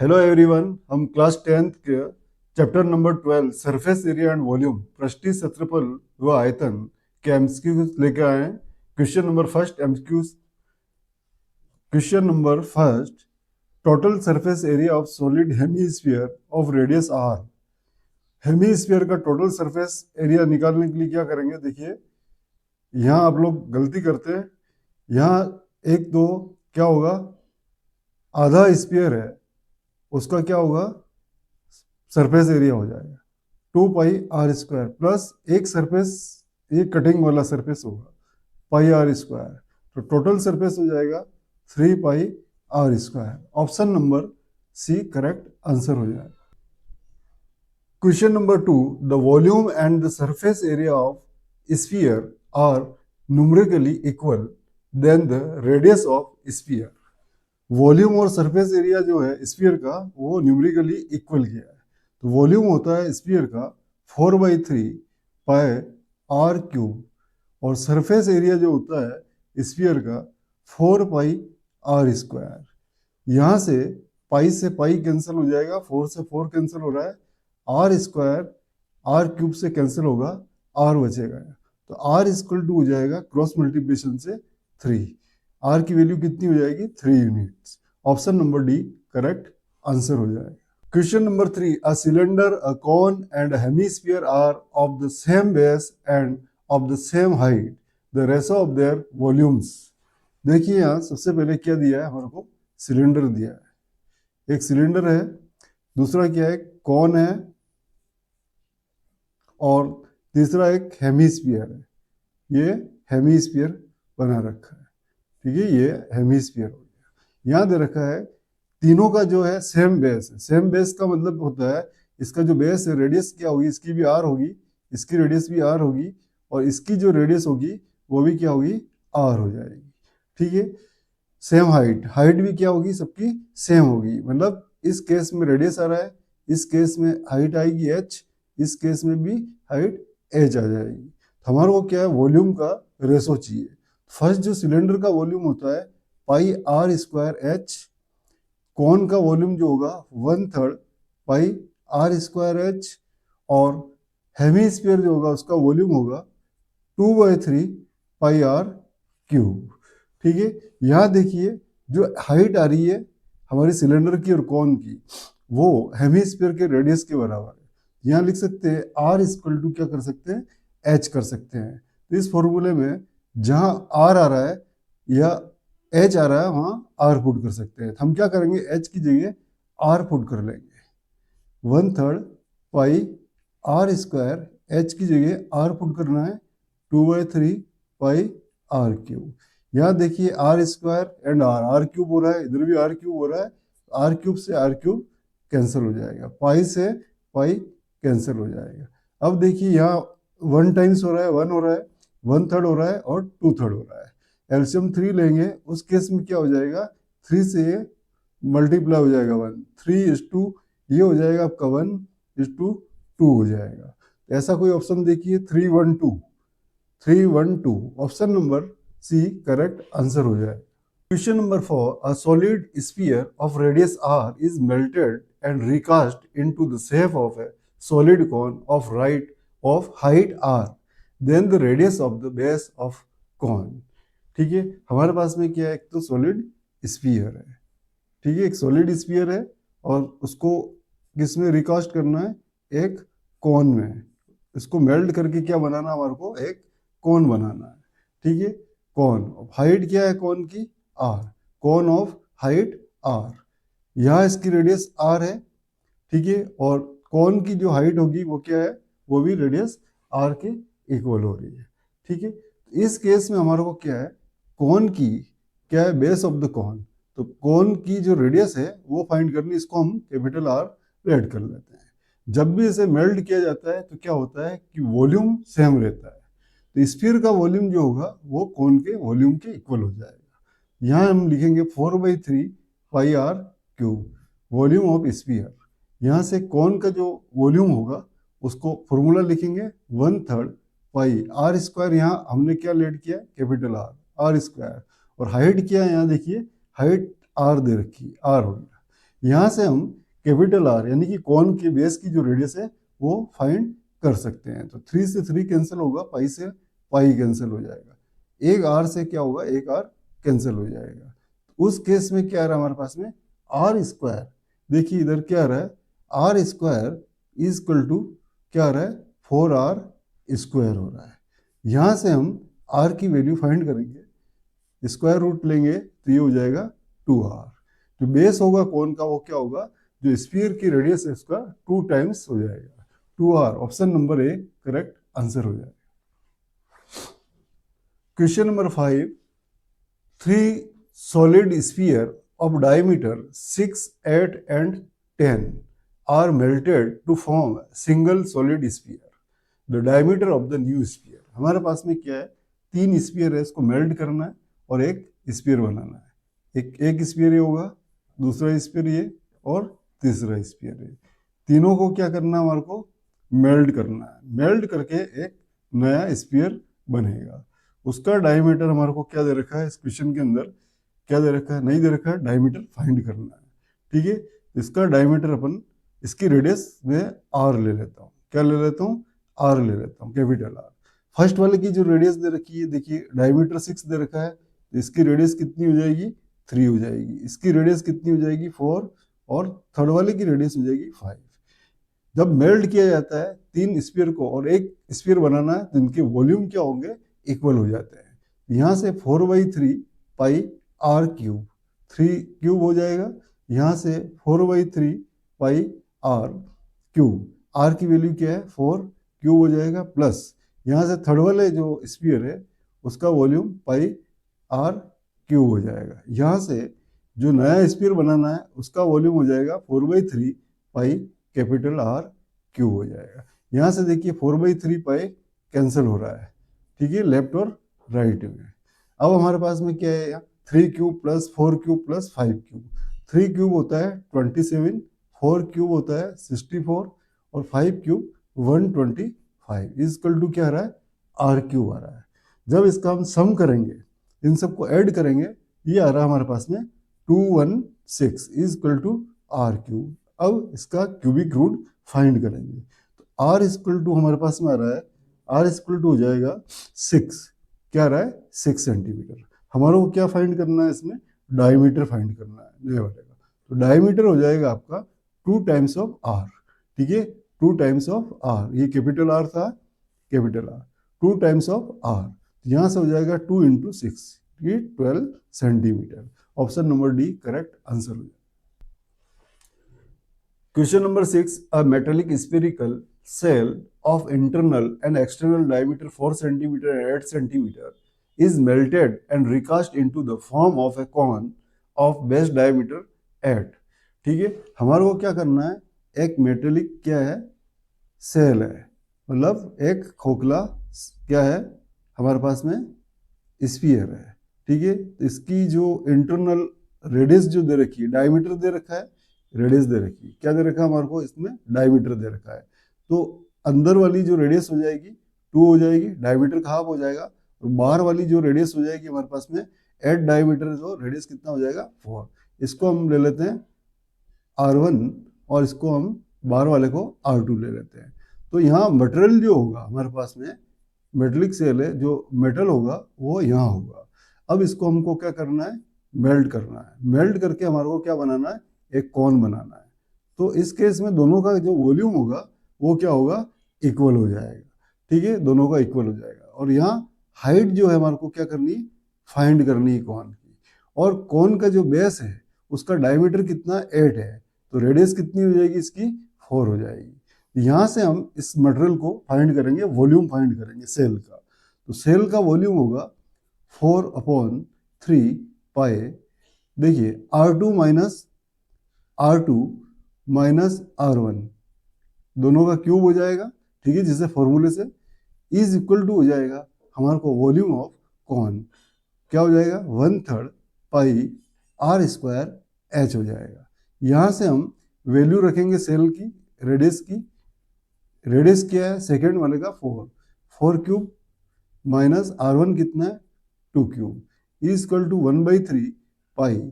Hello everyone, हम class 10th के chapter number 12 surface area and volume पृष्ठीय क्षेत्रफल व आयतन के एमसीक्यू लेकर आए हैं। Question number first, total surface area of solid hemisphere of radius R. Hemisphere का टोटल सरफेस एरिया निकालने के लिए क्या करेंगे, देखिए यहाँ आप लोग गलती करते हैं। यहाँ एक दो क्या होगा, आधा स्फीयर है उसका क्या होगा, सरफेस एरिया हो जाएगा 2 पाई r² प्लस एक सरफेस, ये कटिंग वाला सरफेस होगा πr²। तो टोटल सरफेस हो जाएगा 3 πr²। Option number C correct answer हो जाएगा। Question number 2, the volume and the surface area of sphere are numerically equal then the radius of sphere. Volume और surface area जो है sphere का वो न्यूमेरिकली इक्वल किया है। तो वॉल्यूम होता है स्फीयर का 4/3 πr³ और सरफेस एरिया जो होता है स्फीयर का 4 πr²। यहाँ से पाई से पाई कैंसिल हो जाएगा, 4 से 4 कैंसिल हो रहा है, r² r³ से कैंसिल होगा, r बचेगा। तो r इक्वल टू हो जाएगा क्रॉस मल्टीप्लिकेशन से 3। r की वैल्यू कितनी हो जाएगी, 3 units. Option number D correct answer हो जाएगा। Question number 3, a cylinder, a cone and hemisphere are of the same base and of the same height, the ratio of their volumes. देखिए यहाँ सबसे पहले क्या दिया है, हमारे को सिलेंडर दिया है। एक सिलेंडर है, दूसरा क्या है, कॉन है, और तीसरा एक हेमीस्फीयर है। ये हेमीस्फीयर बना रखा है, ठीक है, ये हेमीस्फीयर हो गया। यहाँ दे रखा है तीनों का जो है सेम बेस है। सेम बेस का मतलब होता है इसका जो बेस है, रेडियस क्या होगी, इसकी भी आर होगी, इसकी रेडियस भी आर होगी, और इसकी जो रेडियस होगी वो भी क्या होगी, आर हो जाएगी, ठीक है। सेम हाइट, हाइट भी क्या होगी, सबकी सेम होगी। मतलब इस केस में रेडियस आ रहा है, इस केस में हाइट आएगी h, इस केस में भी हाइट h आ जाएगी। तो हमारे को क्या है, वॉल्यूम का रेशो चाहिए। फर्स्ट जो सिलेंडर का वॉल्यूम होता है πr²h, कौन का वॉल्यूम जो होगा 1/3 πr²h, और हेमीस्फीयर जो होगा उसका वॉल्यूम होगा 2/3 πr³। ठीक है। यहाँ देखिए जो हाइट आ रही है हमारी सिलेंडर की और कौन की, वो हेमीस्फीयर के रेडियस के बराबर है। यहाँ लिख सकते हैं r इक्वल टू क्या कर सकते हैं, h कर सकते हैं। तो इस फॉर्मूले में जहाँ r आ रहा है या h आ रहा है वहाँ r पुट कर सकते हैं। तो हम क्या करेंगे, h की जगह r पुट कर लेंगे। 1/3 πr², h की जगह r पुट करना है 2/3 πr³। यहाँ देखिए r² एंड r³ हो रहा है, इधर भी r³ हो रहा है, r³ से r³ कैंसिल हो जाएगा, पाई से पाई कैंसिल हो जाएगा। अब देखिए यहाँ 1 टाइम्स हो रहा है, 1 हो रहा है, 1/3 हो रहा है और 2/3 हो रहा है। एलसीएम 3 लेंगे, उस केस में क्या हो जाएगा, 3 से ये मल्टीप्लाई हो जाएगा 1, 3:2 ये हो जाएगा आपका 1:2 हो जाएगा। ऐसा कोई ऑप्शन देखिए 312 option number C correct answer हो जाए। Question number 4, a solid sphere of radius r is melted and recast into the shape of a solid cone of height r, then the radius of the base of cone. ठीक है, हमारे पास में क्या है, एक तो सॉलिड स्फीयर है, ठीक है, एक सॉलिड स्फीयर है और उसको किसमें रिकास्ट करना है, एक कोन में। इसको मेल्ट करके क्या बनाना, हमारे को एक कोन बनाना है, ठीक है। कोन ऑफ हाइट क्या है, कोन की r, cone of height r, यहाँ इसकी रेडियस r है, ठीक है, और कोन की जो हाइट होगी वो क्या है, वो भी रेडियस r के इक्वल हो रही है, ठीक है। इस केस में हमारे को क्या है, कोन की क्या है, बेस ऑफ द कोन। तो कोन की जो रेडियस है वो फाइंड करनी, इसको हम कैपिटल R ऐड कर लेते हैं। जब भी इसे मेल्ट किया जाता है तो क्या होता है कि वॉल्यूम सेम रहता है, तो स्फीयर का वॉल्यूम जो होगा वो कोन के वॉल्यूम के इक्वल हो जाएगा। यहाँ हम लिखेंगे 4/3 πr³ वॉल्यूम ऑफ स्फीयर। यहाँ से कोन का जो वॉल्यूम होगा उसको फॉर्मूला लिखेंगे 1/3 πr²। यहाँ हमने क्या लेट किया, कैपिटल R, r², और हाइट क्या है, यहाँ देखिए हाइट r दे रखी है, r हो गया। यहाँ से हम कैपिटल आर यानी कि कॉन के बेस की जो रेडियस है वो फाइंड कर सकते हैं। तो 3 से 3 कैंसिल होगा, पाई से पाई कैंसिल हो जाएगा, एक आर से क्या होगा, एक आर कैंसिल हो जाएगा। उस केस में क्या आ रहा है हमारे पास में, आर स्क्वायर, देखिए इधर क्या आ रहा है, R square is equal to क्या आ रहा है, 4r स्क्वायर हो रहा है। यहाँ से हम r की वैल्यू फाइंड करेंगे, स्क्वायर रूट लेंगे तो ये हो जाएगा 2r। जो बेस होगा कौन का वो क्या होगा, जो स्फीयर की रेडियस है उसका 2 टाइम्स हो जाएगा, 2r। Option number A correct answer हो जाएगा। Question number 5, 3 solid sphere of diameter 6, 8 and 10 are melted to form a single solid sphere. The diameter of the new sphere, हमारे पास में क्या है, 3 स्फीयर है, इसको मेल्ट करना है और एक स्फीयर बनाना है। एक स्फीयर ये होगा, दूसरा स्फीयर ये और तीसरा स्फीयर ये, तीनों को क्या करना है, हमारे को मेल्ट करना है। मेल्ट करके एक नया स्फीयर बनेगा। उसका डायमीटर हमारे को क्या दे रखा है, इस क्वेश्चन के अंदर क्या दे रखा है, नहीं दे रखा है, डायमीटर फाइंड करना है। ठीक है, इसका डायमीटर अपन इसकी रेडियस में आर ले लेता हूँ, क्या ले लेता हूँ, आर ले लेता हूँ, कैपिटल आर। फर्स्ट वाले की जो रेडियस दे रखी है, देखिए डायमीटर 6 दे रखा है, तो इसकी रेडियस कितनी हो जाएगी, 3 हो जाएगी। इसकी रेडियस कितनी हो जाएगी, 4, और थर्ड वाले की रेडियस हो जाएगी 5। जब मेल्ट किया जाता है 3 स्फीयर को और एक स्फीयर बनाना है, तो इनके वॉल्यूम क्या होंगे, इक्वल हो जाते हैं। यहाँ से 4/3 पाई आर क्यूब, 3 क्यूब हो जाएगा। यहाँ से 4/3 पाई आर क्यूब, आर की वैल्यू क्या है, 4 क्यूब हो जाएगा, प्लस यहाँ से थर्ड वाले जो स्फीयर है उसका वॉल्यूम पाई आर क्यूब हो जाएगा। यहाँ से जो नया स्फीयर बनाना है उसका वॉल्यूम हो जाएगा 4/3 पाई कैपिटल आर क्यूब हो जाएगा। यहाँ से देखिए 4/3 पाई कैंसिल हो रहा है, ठीक है, लेफ्ट और राइट में। अब हमारे पास में क्या है, 3 cube plus 4 cube plus 5 cube. 3 cube होता है 27, 4 क्यूब होता है 64 और 5 क्यूब 125 इज इक्वल टू क्या आ रहा है, आर क्यूब आ रहा है। जब इसका हम सम करेंगे, इन सबको ऐड करेंगे, ये आ रहा है हमारे पास में 216 is equal to R cube. अब इसका क्यूबिक रूट फाइंड करेंगे, तो आर इक्वल टू हमारे पास में आ रहा है, आर इक्वल टू हो जाएगा 6, क्या आ रहा है, 6 सेंटीमीटर। हमारे को क्या फाइंड करना है, इसमें डायमीटर फाइंड करना है नए वाले का। तो डायमीटर हो जाएगा आपका 2 टाइम्स ऑफ आर, ठीक है, 2 टाइम्स ऑफ आर, ये कैपिटल आर था, capital R 2 times of R, यहाँ से हो जाएगा 2 × 6, ये 12 centimetre. Option number D correct answer हो जाएगा। Question number 6, a metallic spherical cell of internal and external diameter 4 centimeter and 8 centimeter is melted and recast into the form of a cone of base diameter 8। ठीक है, हमारे को क्या करना है, एक मेटेलिक क्या है, सेल है, मतलब एक खोखला क्या है हमारे पास में, स्फीयर है। ठीक है, इसकी जो इंटरनल रेडियस जो दे रखी है, डायमीटर दे रखा है, रेडियस दे रखी है, क्या दे रखा है हमारे को, इसमें डायमीटर दे रखा है। तो अंदर वाली जो रेडियस हो जाएगी 2 हो जाएगी, डायमीटर हाफ हो जाएगा, और बाहर वाली जो रेडियस हो जाएगी हमारे पास में 8 डायमीटर, जो रेडियस कितना हो जाएगा 4। इसको हम ले लेते हैं R1 और इसको हम बाहर वाले को R2 ले लेते हैं। तो यहाँ मटेरियल जो होगा हमारे पास में, मेटेलिक सेल है, जो मेटल होगा वो यहाँ होगा। अब इसको हमको क्या करना है, मेल्ट करना है। मेल्ट करके हमारे को क्या बनाना है, एक कॉन बनाना है। तो इस केस में दोनों का जो वॉल्यूम होगा वो क्या होगा, इक्वल हो जाएगा। ठीक है, दोनों का इक्वल हो जाएगा। और यहाँ हाइट जो है हमारे को क्या करनी है, फाइंड करनी है कॉन की। और कॉन का जो बेस है उसका डायमीटर कितना, 8 है, तो रेडियस कितनी हो जाएगी इसकी, 4 हो जाएगी। यहाँ से हम इस मटेरियल को फाइंड करेंगे, वॉल्यूम फाइंड करेंगे सेल का। तो सेल का वॉल्यूम होगा 4/3 पाई, देखिए R2 माइनस R1 दोनों का क्यूब हो जाएगा। ठीक है, जिससे फॉर्मूले से इज इक्वल टू हो जाएगा हमारे को वॉल्यूम ऑफ कॉन, क्या हो जाएगा, 1/3 पाई आर स्क्वायर एच हो जाएगा। यहाँ से हम वैल्यू रखेंगे सेल की, रेडियस की। रेडियस क्या है सेकेंड वाले का, 4 क्यूब माइनस R1 कितना है, 2 cube, is equal to 1/3 pi,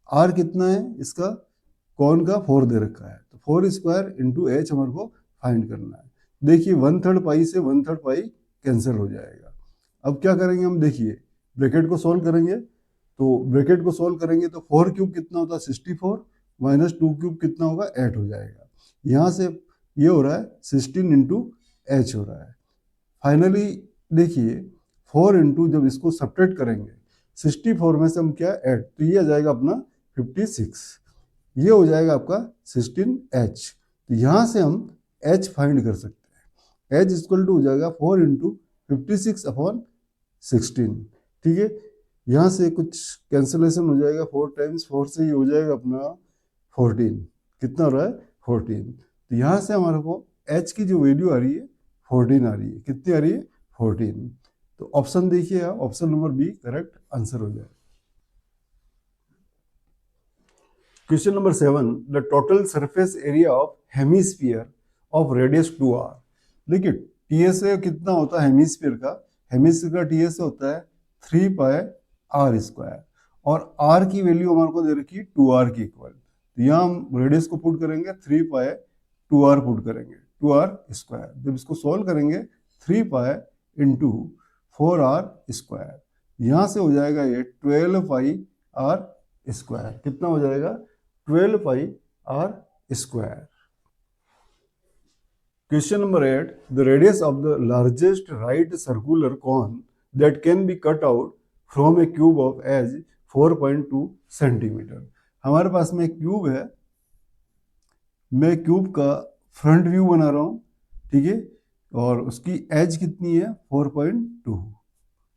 R कितना है इसका कौन का 4 दे रखा है, तो 4 स्क्वायर इंटू एच हमारे को फाइंड करना है। देखिए 1/3 पाई से 1/3 पाई कैंसिल हो जाएगा। अब क्या करेंगे हम, देखिए ब्रैकेट को सोल्व करेंगे, तो ब्रैकेट को सोल्व करेंगे तो 4 क्यूब कितना होता है 64 माइनस 2 क्यूब कितना होगा 8 हो जाएगा। यहाँ से ये हो रहा है 16 इंटू एच हो रहा है। फाइनली देखिए 4 इंटू जब इसको सब्ट्रैक्ट करेंगे 64 में से हम क्या 8, तो ये आ जाएगा अपना 56, ये हो जाएगा आपका 16H। तो यहाँ से हम H फाइंड कर सकते हैं। H इक्वल टू हो जाएगा 4 इंटू 56 अपॉन 16। ठीक है, यहाँ से कुछ कैंसिलेशन हो जाएगा, 4 टाइम्स 4 से ही हो जाएगा अपना 14। कितना हो रहा है 14। तो यहाँ से हमारे को H की जो वैल्यू आ रही है 14 आ रही है। कितनी आ रही है 14। तो ऑप्शन देखिए, option number B correct answer हो जाएगा। Question number 7, the total surface area of hemisphere of radius 2r। देखिए टीएसए कितना होता है हेमिस्फीयर का, हेमिस्फीयर का टीएसए होता है 3 पाई आर स्क्वायर, और आर की वैल्यू हमारे को दे रखी है 2r की इक्वल। तो यहाँ हम रेडियस को पुट करेंगे 3 पाई 2r पुट करेंगे 2r स्क्वायर। जब इसको सॉल्व करेंगे 3 पाई इंटू 4r स्क्वायर, यहाँ से हो जाएगा ये 12 पाई आर स्क्वायर। कितना हो जाएगा 12 पाई are square. Question number 8, the radius of the largest right circular cone that can be cut out from a cube of edge 4.2 centimetre. हमारे पास में एक क्यूब है, मैं क्यूब का फ्रंट व्यू बना रहा हूँ, ठीक है, और उसकी एज कितनी है 4.2।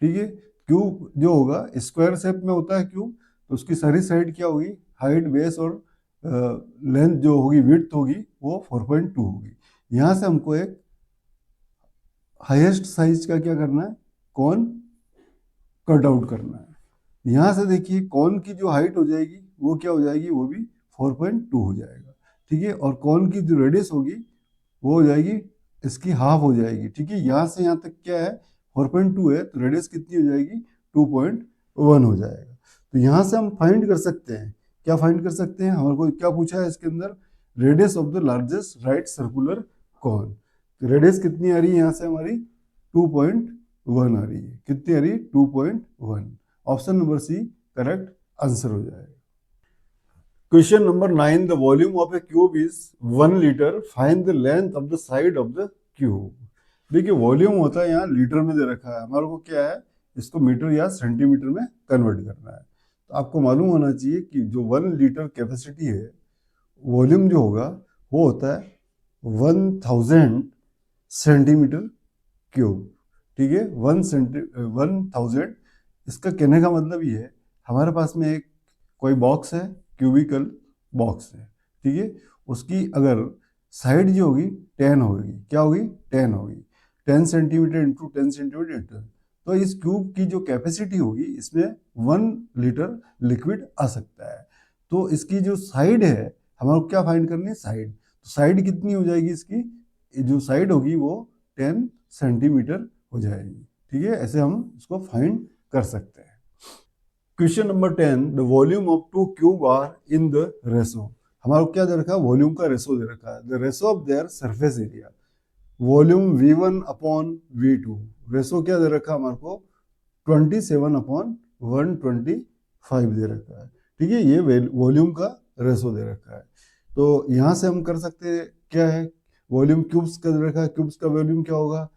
ठीक है, क्यूब जो होगा स्क्वायर शेप में होता है क्यूब, तो उसकी सारी साइड क्या होगी, हाइट बेस और लेंथ जो होगी विड्थ होगी वो 4.2 होगी। यहाँ से हमको एक हाईएस्ट साइज का क्या करना है, कॉन कट आउट करना है। यहाँ से देखिए कॉन की जो हाइट हो जाएगी वो क्या हो जाएगी, वो भी 4.2 हो जाएगा। ठीक है, और कॉन की जो रेडियस होगी वो हो जाएगी इसकी हाफ हो जाएगी। ठीक है, यहाँ से यहाँ तक क्या है 4.2 है, तो रेडियस कितनी हो जाएगी 2.1 हो जाएगा। तो यहाँ से हम फाइंड कर सकते हैं, क्या फाइंड कर सकते हैं, हमारे को क्या पूछा है इसके अंदर, radius of the largest right circular cone. तो रेडियस कितनी आ रही है यहाँ से हमारी 2.1 आ रही है। कितनी आ रही है 2.1। Option number C correct answer हो जाएगा। Question number 9, the volume of a cube is 1 litre, find the length of the side of the cube. देखिए वॉल्यूम होता है यहाँ लीटर में दे रखा है, हमारे को क्या है इसको मीटर या सेंटीमीटर में कन्वर्ट करना है। तो आपको मालूम होना चाहिए कि जो 1 लीटर कैपेसिटी है, वॉल्यूम जो होगा वो होता है 1000 सेंटीमीटर क्यूब। ठीक है, 1000। इसका कहने का मतलब ये है, हमारे पास में एक कोई बॉक्स है, क्यूबिकल बॉक्स है, ठीक है, उसकी अगर साइड जो होगी 10 होगी, क्या होगी 10 होगी, 10 सेंटीमीटर इंटू 10 सेंटीमीटर इंटू, तो इस क्यूब की जो कैपेसिटी होगी इसमें 1 लीटर लिक्विड आ सकता है। तो इसकी जो साइड है हमारे को क्या फाइंड करनी है, साइड। तो साइड कितनी हो जाएगी इसकी, जो साइड होगी वो 10 सेंटीमीटर हो जाएगी। ठीक है, ऐसे हम इसको फाइंड कर सकते हैं। Question number 10, the volume of 2 cube are in the ratio. हमारा क्या दे रखा है, वॉल्यूम का रेशो दे रखा है, the ratio of their surface area, volume V1 upon V2। Ratio क्या दे रखा है हमारे को 27 अपॉन 125 दे रखा है। ठीक है, ये वॉल्यूम का रेशो दे रखा है। तो यहाँ से हम कर सकते हैं क्या है, वॉल्यूम क्यूब्स का दे रखा है, क्यूब्स का वॉल्यूम क्या होगा,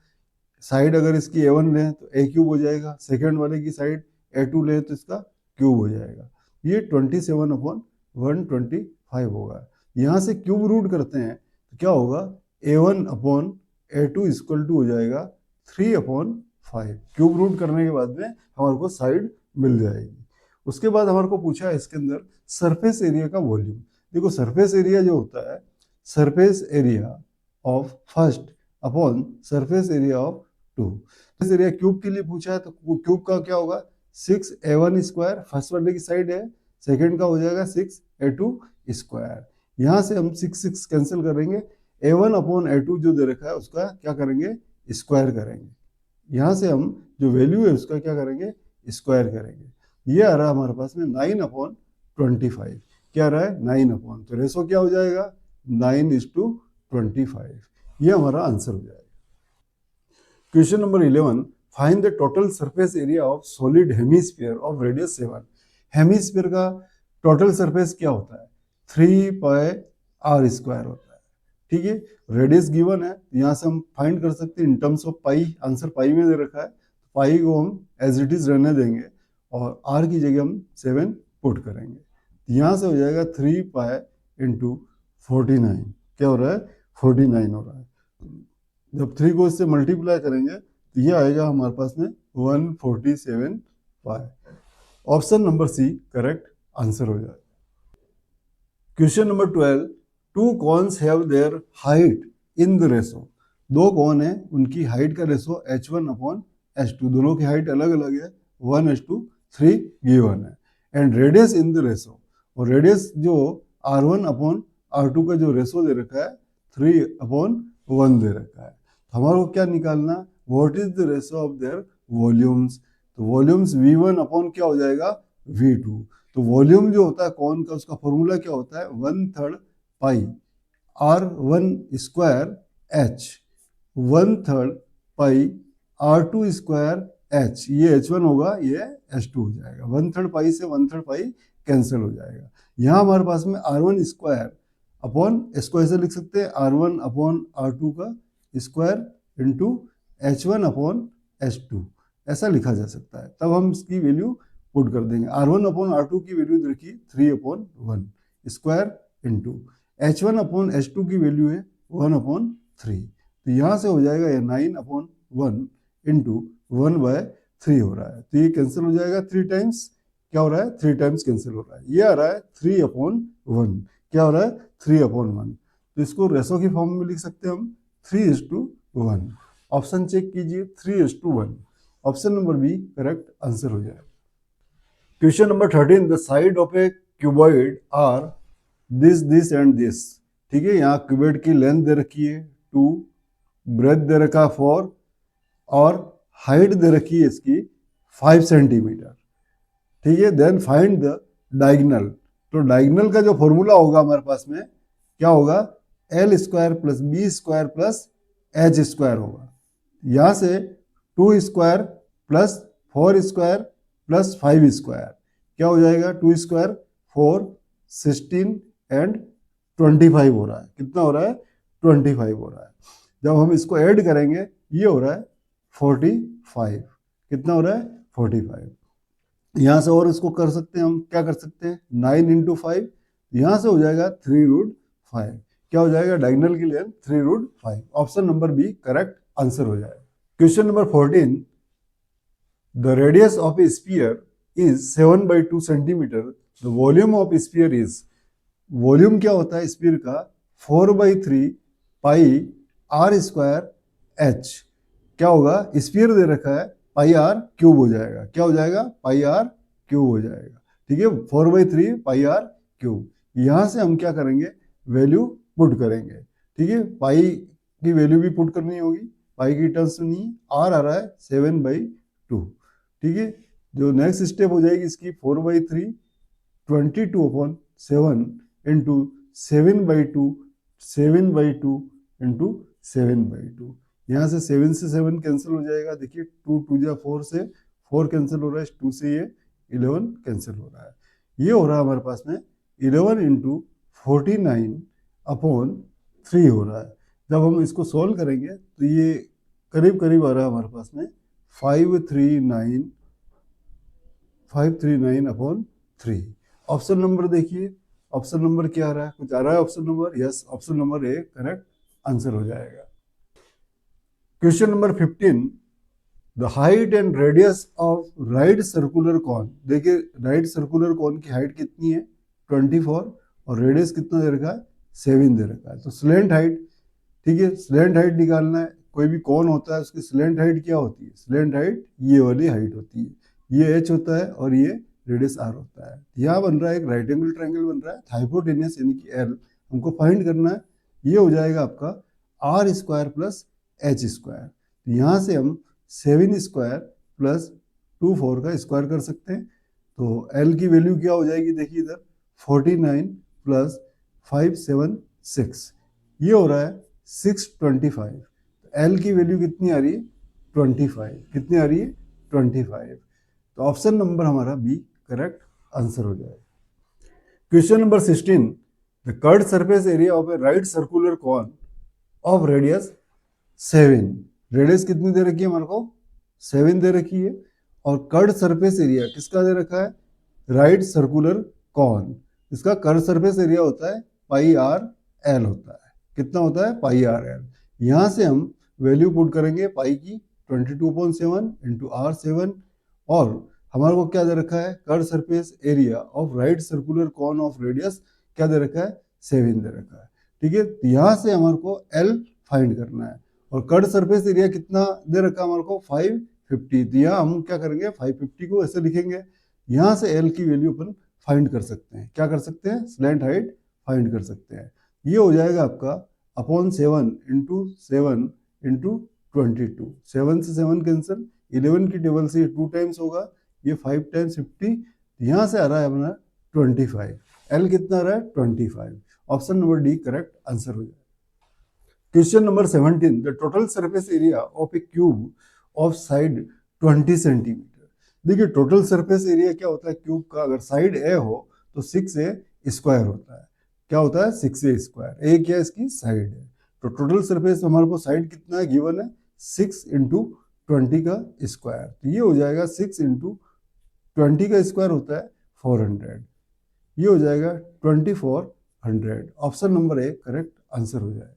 साइड अगर इसकी A1 ले तो A क्यूब हो जाएगा, सेकेंड वाले की साइड A2 ले तो इसका क्यूब हो जाएगा। ये 27 अपॉन 125 होगा। यहाँ से क्यूब रूट करते हैं तो क्या होगा, A1 upon A2 equal to हो जाएगा 3/5। क्यूब रूट करने के बाद में हमारे को साइड मिल जाएगी। उसके बाद हमारे को पूछा है इसके अंदर सरफेस एरिया का वॉल्यूम। देखो सरफेस एरिया जो होता है, surface area of first upon surface area of 2। Surface area cube के लिए पूछा है, तो क्यूब का क्या होगा 6A1 स्क्वायर, फर्स्ट वाले की साइड है, सेकेंड का हो जाएगा 6A2 स्क्वायर। यहाँ से हम 6 कैंसिल करेंगे, A1 अपॉन A2 जो दे रखा है उसका क्या करेंगे, स्क्वायर करेंगे। यहाँ से हम जो वैल्यू है उसका क्या करेंगे, स्क्वायर करेंगे। ये आ रहा है हमारे पास में 9/25। क्या रहा है 9 तो रेशो क्या हो जाएगा 9:25। ये हमारा आंसर हो जाएगा। Question number 11, find the total surface area of solid hemisphere of radius 7। Hemisphere का टोटल सरफेस क्या होता है 3πr² होता है। ठीक है, रेडियस गिवन है, यहाँ से हम फाइंड कर सकते हैं in terms of pi. Answer pi में दे रखा है, पाई को हम एज इट इज रहने देंगे और आर की जगह हम 7 पुट करेंगे। यहाँ से हो जाएगा 3π×49। क्या हो रहा है 49 हो रहा है। जब 3 को इससे मल्टीप्लाई करेंगे तो ये आएगा हमारे पास में 147 pi. Option number C correct answer हो जाएगा। Question number 12, two cones have their height in the ratio. दो कॉन है, उनकी हाइट का रेशो h1/h2, दोनों की हाइट अलग अलग है, 1:3 गिवन है। And radius in the ratio, और रेडियस जो r1/r2 का जो रेशो दे रखा है 3/1 दे रखा है। हमारे को क्या निकालना, what is the ratio of their volumes. तो वॉल्यूम्स V1 अपॉन क्या हो जाएगा V2। तो वॉल्यूम जो होता है कौन का, उसका फॉर्मूला क्या होता है 1/3 पाई r1² h, 1/3 पाई r2² h। ये h1 होगा, ये h2 हो जाएगा। 1/3 पाई से 1/3 पाई कैंसिल हो जाएगा। यहाँ हमारे पास में r1² अपॉन, इसको ऐसे लिख सकते हैं r1/r2 का स्क्वायर इंटू h1/h2, ऐसा लिखा जा सकता है। तब हम इसकी वैल्यू पुट कर देंगे। r1/r2 की वैल्यू देखिए 3/1 स्क्वायर इंटू h1/h2 की वैल्यू है 1/3। तो यहाँ से हो जाएगा ये 9/1 इंटू 1/3 हो रहा है। तो ये कैंसिल हो जाएगा 3 टाइम्स। क्या हो रहा है 3 टाइम्स कैंसिल हो रहा है। ये आ रहा है 3/1। क्या हो रहा है 3/1। तो इसको रेशो की फॉर्म में लिख सकते हैं हम 3:1। ऑप्शन चेक कीजिए 3:1। Option number B correct answer हो जाएगा। Question number 13, the side of a cuboid are this and this. ठीक है, यहाँ क्यूबॉइड की लेंथ दे रखी है 2, ब्रेथ दे रखा 4 और हाइट दे रखी है इसकी 5 सेंटीमीटर। ठीक है, देन फाइंड द डायगोनल। तो डायगोनल का जो फॉर्मूला होगा हमारे पास में क्या होगा l² + b² + h² होगा। यहाँ से 2² + 4² + 5²। क्या हो जाएगा 2², 4, 16 एंड 25 हो रहा है। कितना हो रहा है 25 हो रहा है। जब हम इसको ऐड करेंगे ये हो रहा है 45। कितना हो रहा है 45। यहाँ से और इसको कर सकते हैं हम, क्या कर सकते हैं 9 × 5, यहाँ से हो जाएगा 3√5। क्या हो जाएगा डायगोनल की length 3√5। Option number B correct answer हो जाएगा। Question number 14, the radius of a sphere is 7/2 centimetre, the volume of sphere is. Volume क्या होता है स्फीयर का 4/3 पाई r² h। क्या होगा स्फीयर दे रखा है πr³ हो जाएगा। क्या हो जाएगा πr³ हो जाएगा। ठीक है, 4/3 πr³। यहाँ से हम क्या करेंगे वैल्यू पुट करेंगे। ठीक है, पाई की वैल्यू भी पुट करनी होगी, पाई की टर्म्स में नहीं, आर आ रहा है 7/2। ठीक है, जो नेक्स्ट स्टेप हो जाएगी इसकी 4/3 22/7 इंटू 7/2 इंटू 7/2। यहाँ से 7 से 7 कैंसिल हो जाएगा। देखिए 2 2 जा 4 से 4 कैंसिल हो रहा है, 2 से ये 11 कैंसिल हो रहा है। ये हो रहा है हमारे पास में 11 × 49/3 हो रहा है। जब हम इसको सॉल्व करेंगे तो ये करीब करीब आ रहा है हमारे पास में 539/3। ऑप्शन नंबर देखिए, ऑप्शन नंबर क्या आ रहा है, कुछ आ रहा है option number, yes option number A correct answer हो जाएगा। Question number 15, the height and radius of right circular cone. देखिए राइट सर्कुलर कॉन की हाइट कितनी है 24 और रेडियस कितना दे रखा है 7 दे रखा है। तो स्लेंट हाइट, ठीक है, स्लेंट हाइट निकालना है। कोई भी कॉन होता है उसकी स्लेंट हाइट क्या होती है, स्लेंट हाइट ये वाली हाइट होती है, ये h होता है और ये रेडियस r होता है। यहाँ बन रहा है एक राइट एंगल ट्रायंगल बन रहा है, हाइपोटेन्यूस यानी कि l हमको फाइंड करना है। ये हो जाएगा आपका r² + h²। यहाँ से हम 7² + 24 का स्क्वायर कर सकते हैं। तो l की वैल्यू क्या हो जाएगी देखिए इधर 49 प्लस 576, ये हो रहा है 625। एल की वैल्यू कितनी आ रही है? 25। कितनी आ रही है? 25। तो ऑप्शन नंबर हमारा बी करेक्ट आंसर हो जाएगा। Question number 16, the curved surface area of a right circular cone of radius 7, radius कितनी दे रखी है हमारे को? 7 दे रखी है। और कर्व्ड सरफेस एरिया किसका दे रखा है? Right circular cone. इसका कर्व्ड सरफेस एरिया होता है पाई आर एल होता है। कितना होता है? Pi R L. यहाँ से हम वैल्यू पुट करेंगे पाई की 22/7 इंटू आर 7, और हमारे को क्या दे रखा है? Curved surface area of right circular cone of radius क्या दे रखा है? 7 दे रखा है। ठीक है, तो यहाँ से हमारे को एल फाइंड करना है। और कर्व्ड सरफेस एरिया कितना दे रखा है हमारे को? 550। तो यहाँ हम क्या करेंगे? 550 को ऐसे लिखेंगे। यहाँ से एल की वैल्यू अपन फाइंड कर सकते हैं। क्या कर सकते हैं? स्लैंट हाइट फाइंड कर सकते हैं। ये हो जाएगा आपका अपॉन 7 इंटू 7 इंटू 22। 7 से 7 कैंसिल, 11 की टेबल से 2 टाइम्स होगा, ये 5 टाइम्स 50, यहाँ से आ रहा है अपना 25। एल कितना आ रहा है? 25। Option number D correct answer हो जाएगा। Question number 17, the total surface area of a cube of side 20 centimetre. देखिए टोटल सरफेस एरिया क्या होता है क्यूब का? अगर साइड ए हो तो 6a स्क्वायर होता है। क्या होता है? 6a square. ए क्या है? इसकी साइड है। तो टोटल सरफेस हमारे को साइड कितना है गिवन है? 6 इंटू 20 का स्क्वायर। तो ये हो जाएगा 6 इंटू 20 का स्क्वायर होता है 400। ये हो जाएगा 2400। Option number A correct answer हो जाएगा।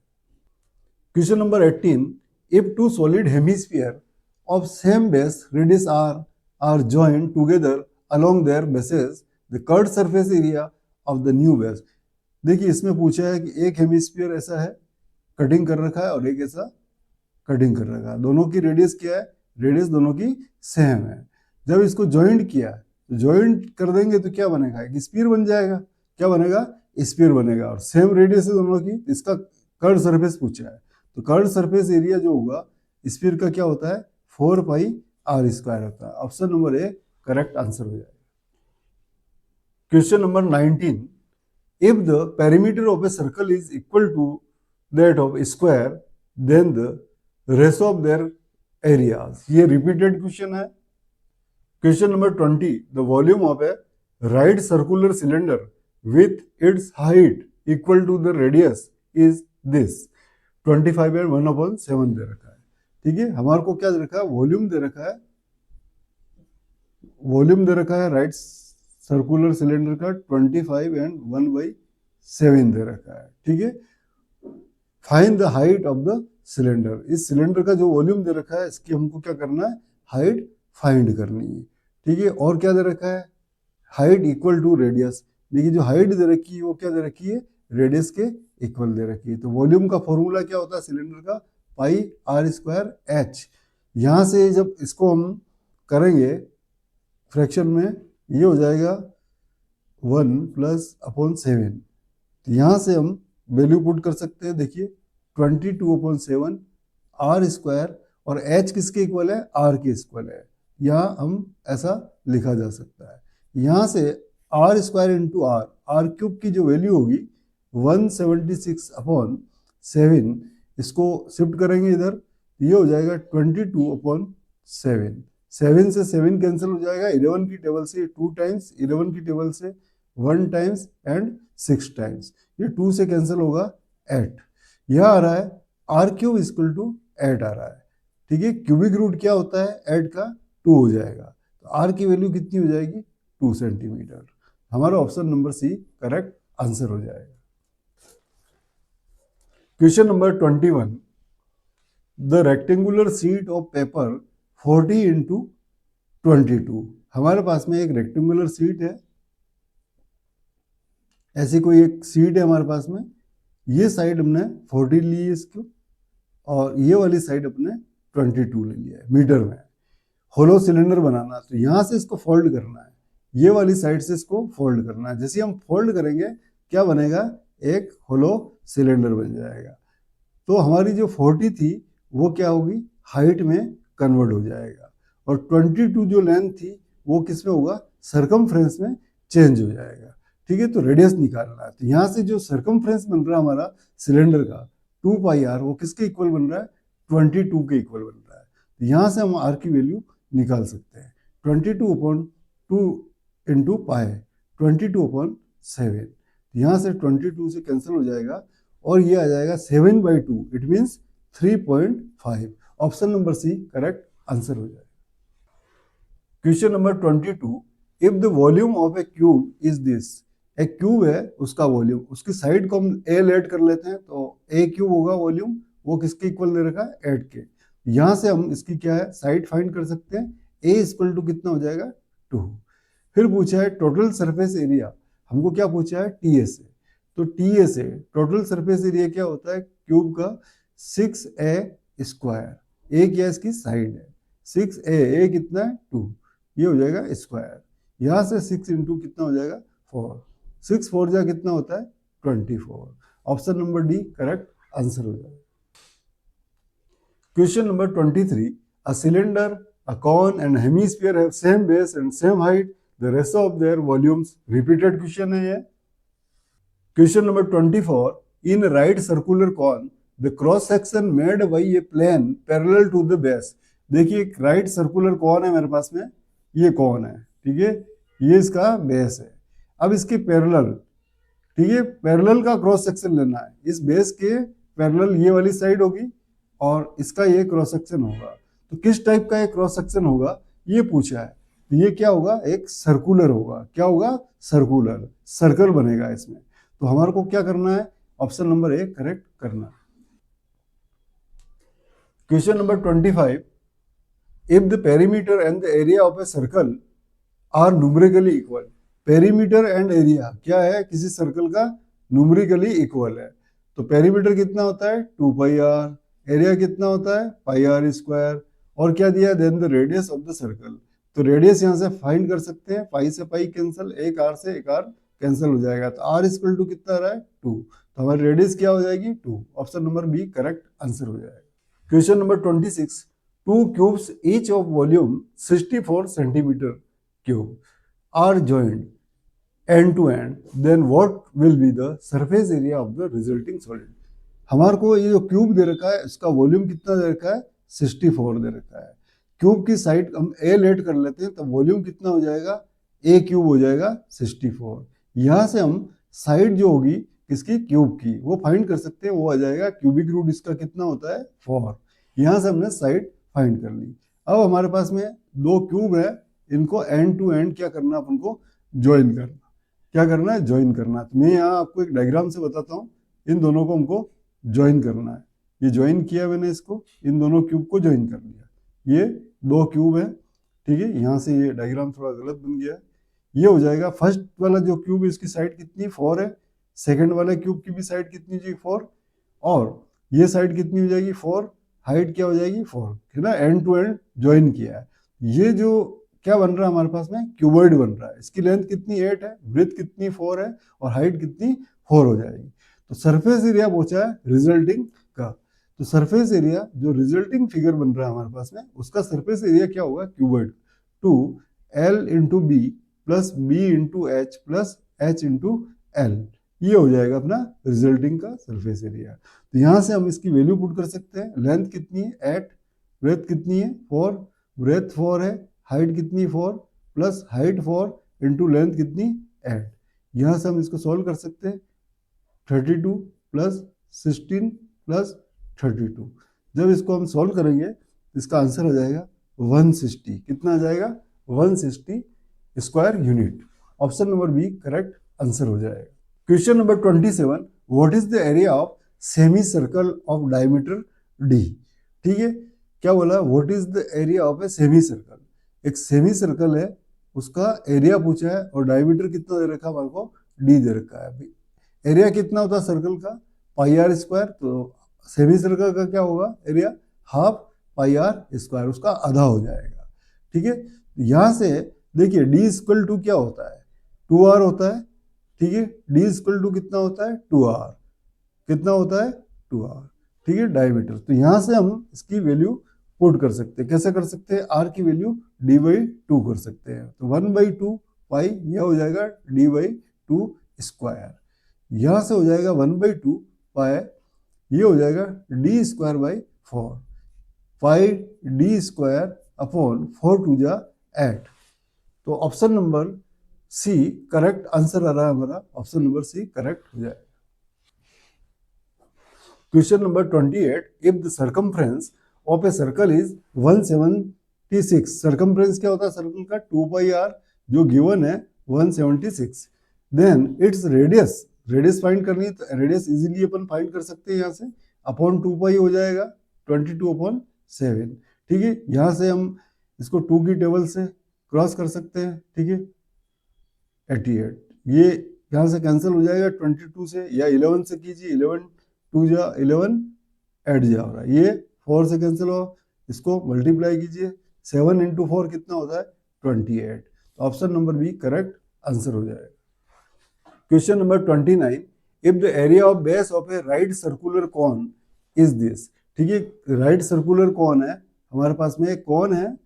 Question number 18, if two solid hemisphere of same base radius r are joined together along their bases, the curved surface area of the new base। देखिए इसमें पूछा है कि एक हेमिस्फीयर ऐसा है कटिंग कर रखा है और एक ऐसा कटिंग कर रखा है, दोनों की रेडियस क्या है? रेडियस दोनों की सेम है। जब इसको ज्वाइंट किया तो ज्वाइंट कर देंगे तो क्या बनेगा? एक स्फीयर बन जाएगा। क्या बनेगा? स्फीयर बनेगा। और सेम रेडियस है दोनों की, इसका कर्व सरफेस पूछा है। तो कर्व सरफेस एरिया जो होगा स्फीयर का क्या होता है? 4 पाई आर स्क्वायर होता है। Option number A correct answer हो जाएगा। Question number 19, if the perimeter of a circle is equal to that of square then the ratio of their areas. ये रिपीटेड क्वेश्चन है। Question number 20, the volume of a right circular cylinder with its height equal to the radius is this. 25 and 1/7 दे रखा है। ठीक है, हमारे को क्या दे रखा है? वॉल्यूम दे रखा है। वॉल्यूम दे रखा है राइट सर्कुलर सिलेंडर का 25 एंड 1/7 दे रखा है। ठीक है, find the height of the cylinder. इस सिलेंडर का जो वॉल्यूम दे रखा है इसकी हमको क्या करना है? हाइट फाइंड करनी है। ठीक है, और क्या दे रखा है? Height equal to radius. देखिए जो हाइट दे रखी है वो क्या दे रखी है? रेडियस के इक्वल दे रखी है। तो वॉल्यूम का फॉर्मूला क्या होता है सिलेंडर का? पाई आर स्क्वायर एच। यहाँ से जब इसको हम करेंगे फ्रैक्शन में, ये हो जाएगा 1 प्लस अपॉन 7। तो यहाँ से हम वैल्यू पुट कर सकते हैं। देखिए 22/7 आर स्क्वायर, और एच किसके इक्वल है? आर के इक्वल है। यहाँ हम ऐसा लिखा जा सकता है। यहाँ से r square into r, r cube की जो वैल्यू होगी 176/7, इसको शिफ्ट करेंगे इधर, ये हो जाएगा 22/7। 7 से 7 कैंसिल हो जाएगा, 11 की टेबल से 2 टाइम्स, 11 की टेबल से 1 टाइम्स एंड 6 टाइम्स, ये 2 से कैंसिल होगा 8। यह आ रहा है आर क्यूब इक्वल टू 8 आ रहा है। ठीक है, क्यूबिक रूट क्या होता है? 8 का 2 हो जाएगा। तो आर की वैल्यू कितनी हो जाएगी? 2 सेंटीमीटर। हमारा option number C correct answer हो जाएगा। Question number 21, the rectangular sheet of paper 40 into 22। हमारे पास में एक रेक्टेंगुलर शीट है, ऐसी कोई एक शीट है हमारे पास में। ये साइड हमने 40 ली है इसको, और ये वाली साइड अपने 22 ले लिया है मीटर में। होलो सिलेंडर बनाना, तो यहाँ से इसको फोल्ड करना है, ये वाली साइड से इसको फोल्ड करना है। जैसे हम फोल्ड करेंगे क्या बनेगा? एक होलो सिलेंडर बन जाएगा। तो हमारी जो 40 थी वो क्या होगी? हाइट में कन्वर्ट हो जाएगा, और 22 जो लेंथ थी वो किस में होगा? सरकमफ्रेंस में चेंज हो जाएगा। ठीक है, तो रेडियस निकालना है। तो यहाँ से जो सर्कमफ्रेंस बन रहा है हमारा सिलेंडर का 2 पाई आर, वो किसके इक्वल बन रहा है? 22 के इक्वल बन रहा है। तो यहाँ से हम आर की वैल्यू निकाल सकते हैं। 22/2 इंटू पाई 22/7। यहाँ से 22 से कैंसिल हो जाएगा और ये आ जाएगा 7/2, it means 3.5। Option number C correct answer हो जाएगा। Question number 22, if the volume of a cube is this. एक क्यूब है, उसका वॉल्यूम, उसकी साइड को हम ए लेट कर लेते हैं, तो ए क्यूब होगा वॉल्यूम, वो किसके इक्वल दे रखा है? 8 के। यहाँ से हम इसकी क्या है, साइड फाइंड कर सकते हैं। ए इक्वल टू कितना हो जाएगा? 2। फिर पूछा है टोटल सरफेस एरिया, हमको क्या पूछा है? टी ए से। तो टी ए से टोटल सरफेस एरिया क्या होता है क्यूब का? 6a²। ए क्या इसकी साइड है, 6a, ए कितना है? 2, ये हो जाएगा स्क्वायर। यहाँ से 6 इंटू कितना हो जाएगा? 4। 6 4 जा कितना होता है? 24। Option number D correct answer हो जाएगा। Question number 23, a cylinder, a cone and hemisphere have same base and same height, the ratio of their volumes repeated question है ये। Question number 24, in a right circular cone the cross section made by a plane parallel to the base। देखिए एक right circular cone है मेरे पास में, ये cone है, ठीक है, ये इसका बेस है। अब इसके पैरेलल, ठीक है, पैरेलल का क्रॉस सेक्शन लेना है। इस बेस के पैरेलल ये वाली साइड होगी और इसका ये क्रॉस सेक्शन होगा। तो किस टाइप का ये क्रॉस सेक्शन होगा ये पूछा है। तो ये क्या होगा? एक सर्कुलर होगा। क्या होगा? सर्कुलर, सर्कल बनेगा इसमें। तो हमारे को क्या करना है? ऑप्शन नंबर ए करेक्ट करना है। Question number 25, if the perimeter and the area of a circle are numerically equal. Perimeter and area क्या है? किसी सर्कल का न्यूमेरिकली इक्वल है। तो पेरीमीटर कितना होता है? 2 पाई आर। एरिया कितना होता है? πr²। और क्या दिया? Then the radius of the circle. तो रेडियस यहाँ से फाइंड कर सकते हैं, पाई से पाई कैंसिल, एक आर से एक आर कैंसिल हो जाएगा। तो आर इक्वल टू कितना आ रहा है? 2। तो हमारी रेडियस क्या हो जाएगी? 2। Option number B correct answer हो जाएगा। Question number 26, two cubes each of volume 64 centimetre cube are joined end to end, then what will be the surface area of the resulting solid। हमारे को ये जो cube दे रखा है इसका volume कितना दे रखा है? 64 दे रखा है। क्यूब की साइड हम ए लेट कर लेते हैं, तो वॉल्यूम कितना हो जाएगा? ए क्यूब हो जाएगा 64। यहाँ से हम साइड जो होगी किसकी? क्यूब की, वो फाइंड कर सकते हैं। वो आ जाएगा क्यूबिक रूट इसका कितना होता है? 4। यहाँ से हमने साइड फाइंड कर ली। अब हमारे पास में दो क्यूब है, इनको एंड टू एंड क्या करना है? अपन को ज्वाइन करना। क्या करना है? ज्वाइन करना है। तो मैं यहाँ आपको एक डायग्राम से बताता हूँ, इन दोनों को हमको ज्वाइन करना है। ये ज्वाइन किया मैंने, इसको, इन दोनों क्यूब को ज्वाइन कर लिया। ये दो क्यूब है, ठीक है। यहाँ से ये डायग्राम थोड़ा गलत बन गया है। ये हो जाएगा फर्स्ट वाला जो क्यूब है इसकी साइड कितनी? 4 है। सेकंड वाले क्यूब की भी साइड कितनी हो जाएगी? 4। और ये साइड कितनी हो जाएगी? 4। हाइट क्या हो जाएगी? 4, है ना। एंड टू एंड ज्वाइन किया है। ये जो क्या बन रहा है हमारे पास में? क्यूबॉइड बन रहा है। इसकी लेंथ कितनी? 8 है, ब्रेथ कितनी? 4 है, और हाइट कितनी? 4 हो जाएगी। तो सरफेस एरिया पूछा है रिजल्टिंग का। तो सरफेस एरिया जो रिजल्टिंग फिगर बन रहा है हमारे पास में, उसका सरफेस एरिया क्या होगा? Cuboid 2l into b plus b into h plus h into l, ये हो जाएगा अपना रिजल्टिंग का सरफेस एरिया। तो यहाँ से हम इसकी वैल्यू पुट कर सकते हैं। लेंथ कितनी है? 8, ब्रेथ कितनी है? 4, ब्रेथ 4 है, हाइट कितनी? 4 प्लस हाइट 4 इंटू लेंथ कितनी? 8। यहाँ से हम इसको सॉल्व कर सकते हैं। 32 प्लस 16 प्लस 32, जब इसको हम सॉल्व करेंगे तो इसका आंसर हो जाएगा 160। कितना आ जाएगा? 160 square unit. Option number B correct answer हो जाएगा। Question number 27, what is the area of semi circle of diameter d. ठीक है, क्या बोला? What is the area of a semi circle. एक सेमी सर्कल है, उसका एरिया पूछा है और डायमीटर कितना दे रखा है हमारे को? डी दे रखा है। एरिया कितना होता है सर्कल का? πr²। तो सेमी सर्कल का क्या होगा एरिया? हाफ πr², उसका आधा हो जाएगा। ठीक है, यहां से देखिए d इक्वल टू क्या होता है? 2r होता है। ठीक है, d इक्वल टू कितना होता है? 2r। कितना होता है? 2r। ठीक है, डायमीटर। तो यहां से हम इसकी वैल्यू पुट कर सकते हैं। कैसे कर सकते हैं? r की वैल्यू d/2 कर सकते हैं। तो 1/2 पाई यह हो जाएगा d/2। टू स्क्वायर, यहाँ से हो जाएगा 1/2 पाई, ये हो जाएगा D square by 4, pi D square upon 4 टू जा 8। तो option number C correct answer आ रहा है हमारा, ऑप्शन नंबर सी करेक्ट हो जाएगा। Question number 28, if the circumference of a circle is 176, circumference क्या होता है सर्कल का, 2 पाई आर, जो गिवन है 176, then its radius, radius find करनी है तो रेडियस इजीली अपन फाइंड कर सकते हैं यहाँ से, अपॉन 2 पाई हो जाएगा 22/7, ठीक है। यहाँ से हम इसको 2 की टेबल से क्रॉस कर सकते हैं, ठीक है। 88, ये यहाँ से कैंसिल हो जाएगा 22 से, या 11 से कीजिए, 11 2 जा 11 8 जा हो रहा है, ये 4 से कैंसिल हो, इसको मल्टीप्लाई कीजिए, 7 इंटू 4 कितना होता है 28, तो option number B correct answer हो जाएगा। Question number 29, if the area of base of a right circular cone is this, ठीक है, राइट सर्कुलर कॉन है हमारे पास में, एक कॉन है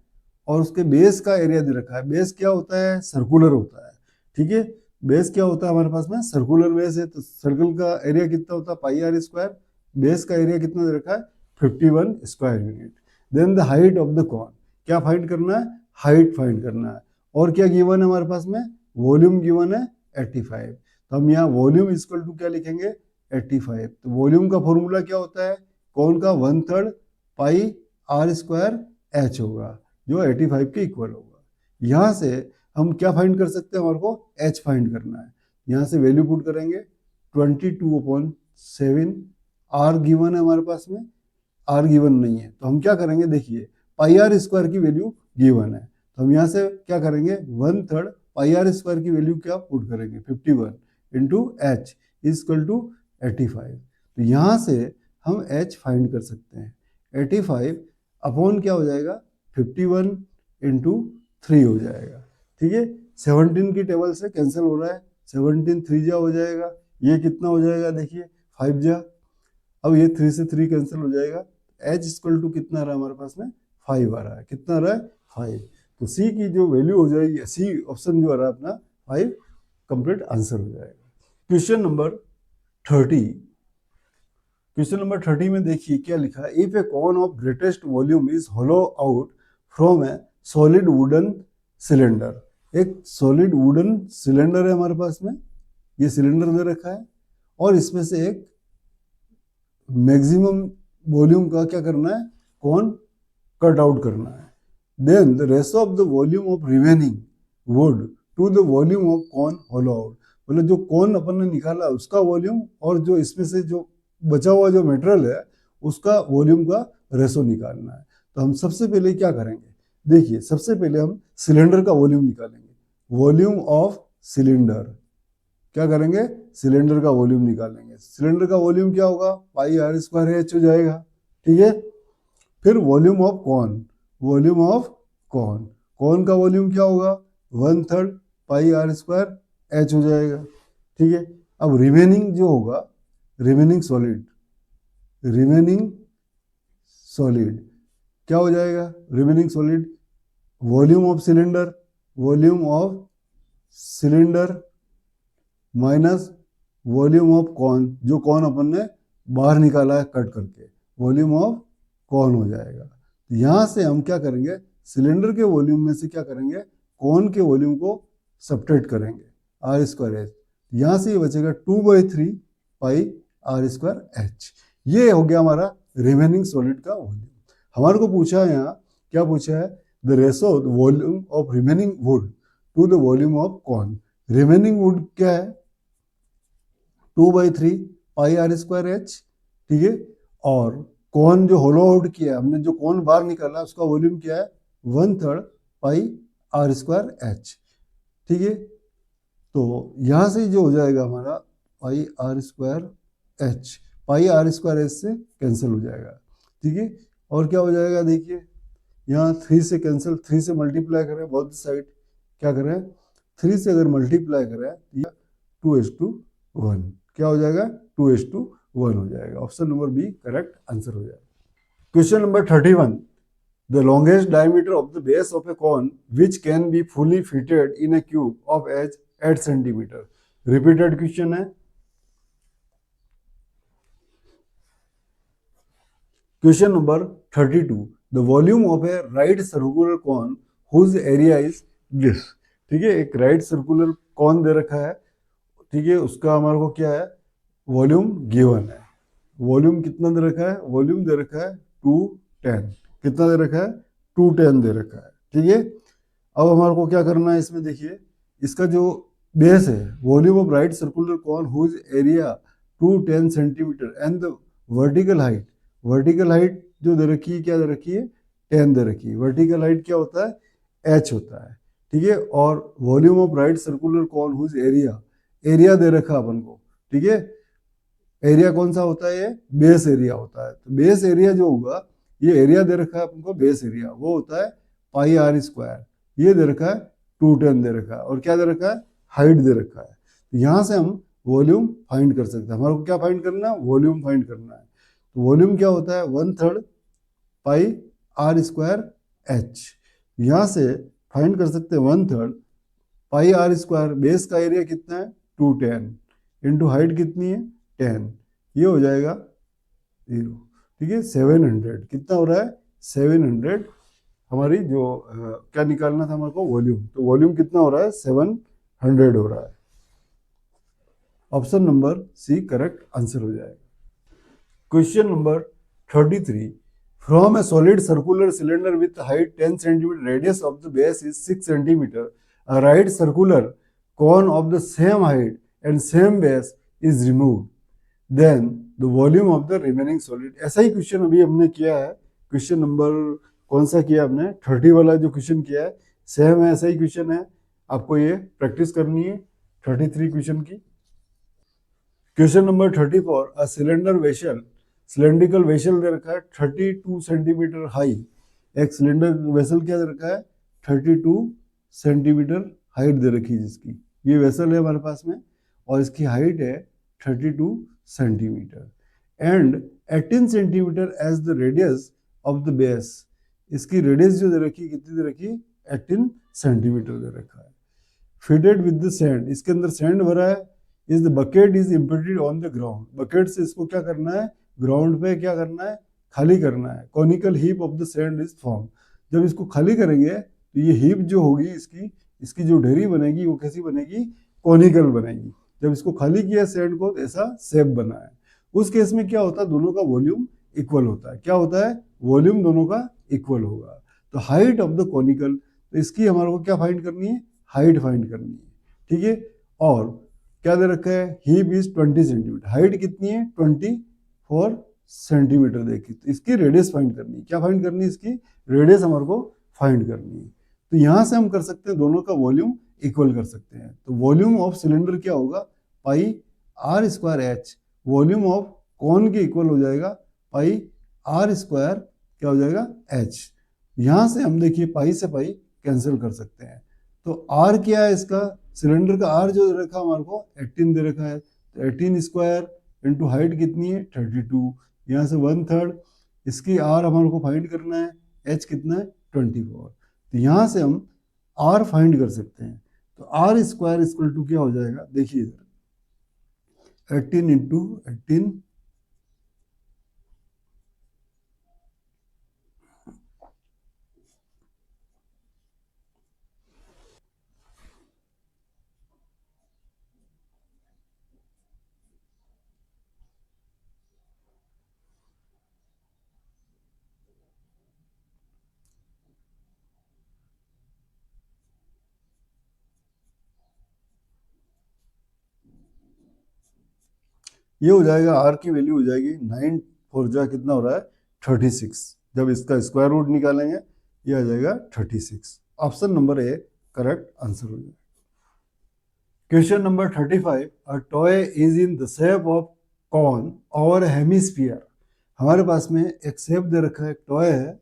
और उसके बेस का एरिया दे रखा है, बेस क्या होता है सर्कुलर होता है, ठीक है, बेस क्या होता है हमारे पास में सर्कुलर बेस है, तो सर्कल का एरिया कितना होता है पाई आर स्क्वायर, बेस का एरिया कितना दे रखा है 51 square unit. Then the height of the cone, क्या फाइंड करना है, हाइट फाइंड करना है, और क्या गिवन है हमारे पास में, वॉल्यूम गिवन है 85, तो हम यहाँ वॉल्यूम इक्वल टू क्या लिखेंगे 85, तो वॉल्यूम का फॉर्मूला क्या होता है, कौन का 1/3 पाई आर स्क्वायर एच होगा, जो 85 के इक्वल होगा। यहाँ से हम क्या फाइंड कर सकते हैं, हमारे को एच फाइंड करना है, यहाँ से वैल्यू पुट करेंगे 22/7, आर गिवन है हमारे पास में, आर गिवन नहीं है तो हम क्या करेंगे, देखिए पाई आर स्क्वायर की वैल्यू गिवन है, तो हम यहाँ से क्या करेंगे 1/3 पाई आर स्क्वायर की वैल्यू क्या पुट करेंगे 51 इंटू एच इजकल टू 85, तो यहाँ से हम एच फाइंड कर सकते हैं, 85 अपॉन क्या हो जाएगा 51 इंटू 3 हो जाएगा, ठीक है। 17 की टेबल से कैंसिल हो रहा है, 17 3 जा हो जाएगा, ये कितना हो जाएगा देखिए 5 जा, अब ये 3 से 3 कैंसिल हो जाएगा, एच इक्वल टू कितना आ रहा है हमारे पास में 5 आ रहा है, कितना आ रहा है 5, तो सी की जो वैल्यू हो जाएगी, सी ऑप्शन जो आ रहा है अपना 5 कंप्लीट आंसर हो जाएगा। क्वेश्चन नंबर 30, क्वेश्चन नंबर 30 में देखिए क्या लिखा है, if a cone of greatest volume is hollow out from a solid wooden cylinder, एक सॉलिड वुडन सिलेंडर है हमारे पास में, ये सिलेंडर दे रखा है और इसमें से एक मैक्सिमम वॉल्यूम का क्या करना है कॉन कट आउट करना है, then the ratio of the volume of remaining wood to the volume of cone hollow out, मतलब जो कॉन अपन ने निकाला उसका वॉल्यूम और जो इसमें से जो बचा हुआ जो मटेरियल है उसका वॉल्यूम का रेशो निकालना है। तो हम सबसे पहले क्या करेंगे, देखिए सबसे पहले हम सिलेंडर का वॉल्यूम निकालेंगे, वॉल्यूम ऑफ सिलेंडर, क्या करेंगे सिलेंडर का वॉल्यूम निकालेंगे, सिलेंडर का वॉल्यूम क्या होगा पाई आर स्क्वायर एच हो जाएगा, ठीक है। फिर volume of cone, volume of cone, cone का वॉल्यूम क्या होगा 1/3 पाई आर स्क्वायर एच हो जाएगा, ठीक है। अब रिमेनिंग जो होगा, रिमेनिंग सॉलिड, रिमेनिंग सॉलिड क्या हो जाएगा, remaining solid volume of cylinder, volume of cylinder minus volume of cone, जो कॉन अपन ने बाहर निकाला है कट करके, वॉल्यूम ऑफ कॉन हो जाएगा। यहाँ से हम क्या करेंगे, सिलेंडर के वॉल्यूम में से क्या करेंगे कॉन के वॉल्यूम को सब्ट्रैक्ट करेंगे आर स्क्वायर एच, यहाँ से ये बचेगा 2/3 पाई आर स्क्वायर एच, ये हो गया हमारा रिमेनिंग सॉलिड का वॉल्यूम। हमारे को पूछा है यहाँ क्या पूछा है, the ratio volume of remaining wood to the volume of cone, remaining wood क्या है 2/3 पाई आर स्क्वायर एच, ठीक है, और कॉन जो होलो आउट किया हमने, जो कॉन बाहर निकाला उसका वॉल्यूम क्या है 1/3 पाई आर स्क्वायर एच, ठीक है। तो यहाँ से जो हो जाएगा हमारा pi are square H, pi are square H से कैंसिल हो जाएगा, ठीक है। और क्या हो जाएगा देखिए यहाँ 3 से कैंसिल, 3 से मल्टीप्लाई करें बोथ साइड, क्या करें 3 से अगर मल्टीप्लाई करें 2:1, क्या हो जाएगा 2:1 हो जाएगा, option number B correct answer हो जाएगा। Question number 31, the longest diameter of the base of a cone which can be fully fitted in a cube of edge 8 centimetre, repeated question है। Question number 32, the volume of a right circular cone whose area is this. ठीक है, एक right circular cone दे रखा है, ठीक है, उसका हमारे को क्या है, वॉल्यूम गिवन है। वॉल्यूम कितना दे रखा है, वॉल्यूम दे रखा है 210। कितना दे रखा है, 210 दे रखा है। ठीक है, अब हमारे को क्या करना है इसमें, देखिए इसका जो बेस है, volume of right circular cone whose area 210 centimetre and the vertical height, vertical height जो दे रखी है, क्या दे रखी है, 10 दे रखी है। वर्टिकल हाइट क्या होता है, h होता है। ठीक है, और volume of right circular cone whose area, area दे रखा अपन को। ठीक है, एरिया कौन सा होता है, ये बेस एरिया होता है। तो बेस एरिया जो होगा, ये एरिया दे रखा है अपन को, बेस एरिया वो होता है पाई आर स्क्वायर। ये दे रखा है 210 दे रखा है, और क्या दे रखा है, हाइट दे रखा है। तो यहाँ से हम वॉल्यूम फाइंड कर सकते हैं। हमारे को क्या फाइंड करना है, वॉल्यूम फाइंड करना है। तो वॉल्यूम क्या होता है, 1/3 पाई आर स्क्वायर एच। यहाँ से फाइंड कर सकते हैं 1/3 पाई आर स्क्वायर, बेस का एरिया कितना है 210, इंटू हाइट कितनी है 10, ये हो जाएगा 0। ठीक है, 700 कितना हो रहा है, 700 हमारी जो क्या निकालना था हमारे को, वॉल्यूम। तो वॉल्यूम कितना हो रहा है, 700 हो रहा है। Option number C correct answer हो जाएगा। Question number 33, from a solid circular cylinder with height 10 cm, radius of the base is 6 cm, a right circular cone of the same height and same base is removed, then the volume of the remaining solid। ऐसा ही question अभी हमने किया है। Question number कौन सा किया हमने, 30 वाला जो क्वेश्चन किया है, सेम है, ऐसा ही क्वेश्चन है। आपको ये प्रैक्टिस करनी है 33 क्वेश्चन की। Question number 34, a cylinder vessel, cylindrical vessel दे रखा है 32 सेंटीमीटर हाई। एक सिलेंडर वेसल क्या दे रखा है, 32 सेंटीमीटर हाइट दे रखी है जिसकी, ये वेसल है हमारे पास में, और इसकी हाइट है 32 centimetre and 18 centimetre as the radius of the base. इसकी रेडियस जो दे रखी है, कितनी दे रखी है, 18 सेंटीमीटर दे रखा है। फिटेड विद द सैंड, इसके अंदर सैंड भरा है। Is the bucket is imprinted on the ground, bucket से इसको क्या करना है, ग्राउंड पे क्या करना है, खाली करना है। Conical heap of the sand is form, जब इसको खाली करेंगे तो ये हीप जो होगी इसकी, इसकी जो ढेरी बनेगी वो कैसी बनेगी, कॉनिकल बनेगी। जब इसको खाली किया सैंड को, तो ऐसा शेप बना है। उस केस में क्या होता है, दोनों का वॉल्यूम इक्वल होता है। क्या होता है, वॉल्यूम दोनों का इक्वल होगा। तो हाइट ऑफ द कॉनिकल, तो इसकी हमारे को क्या फाइंड करनी है, हाइट फाइंड करनी है। ठीक है, और क्या दे रखा है, हीप इज 20 सेंटीमीटर, हाइट कितनी है 24 सेंटीमीटर देखिए। तो इसकी रेडियस फाइंड करनी है। क्या फाइंड करनी है, इसकी रेडियस हमारे को फाइंड करनी है। तो यहां से हम कर सकते हैं, दोनों का वॉल्यूम इक्वल कर सकते हैं। तो वॉल्यूम ऑफ सिलेंडर क्या होगा, pi are square H, volume of cone के इक्वल हो जाएगा पाई आर स्क्वायर क्या हो जाएगा एच। यहां से हम देखिए पाई से पाई कैंसिल कर सकते हैं। तो आर क्या है इसका, सिलेंडर का आर जो रखा हमारे को 18 दे रखा है, तो 18 स्क्वायर इंटू हाइट कितनी है 32, यहाँ से 1/3 इसकी आर हमारे को फाइंड करना है, एच कितना है 24। तो यहाँ से हम आर फाइंड कर सकते हैं। तो आर स्क्वायर इक्वल टू क्या हो जाएगा, देखिए इधर 18 इंटू 18 ये हो जाएगा, आर की वैल्यू हो जाएगी 9 4 जा कितना हो रहा है 36। जब इसका स्क्वायर रूट निकालेंगे ये आ जाएगा 36। Option number A correct answer हो जाएगा। Question number 35, a toy is in the shape of cone और हेमिस्फीयर। हमारे पास में एक शेप दे रखा है, एक टॉय है,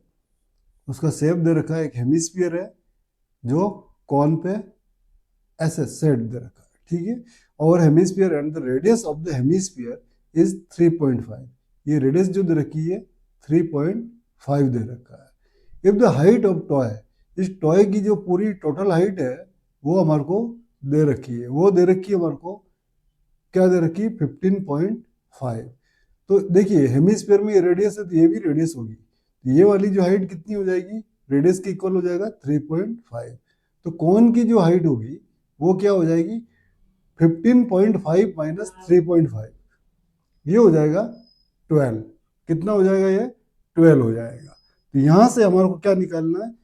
उसका शेप दे रखा है, एक हेमिस्फीयर है जो कॉन पे ऐसे सेट दे रखा है। ठीक है, और hemisphere and the radius of the hemisphere is 3.5। ये रेडियस जो दे रखी है 3.5 दे रखा है। If the height of toy, इस टॉय की जो पूरी टोटल हाइट है वो हमारे को दे रखी है, वो दे रखी है हमारे को क्या दे रखी है 15.5। तो देखिए हेमिस्फीयर में ये रेडियस है तो ये भी रेडियस होगी, तो ये वाली जो हाइट कितनी हो जाएगी, रेडियस के इक्वल हो जाएगा 3.5। तो कोन की जो हाइट होगी वो क्या हो जाएगी 15.5 माइनस 3.5, ये हो जाएगा 12। कितना हो जाएगा ये 12 हो जाएगा। तो यहाँ से हमारे को क्या निकालना है,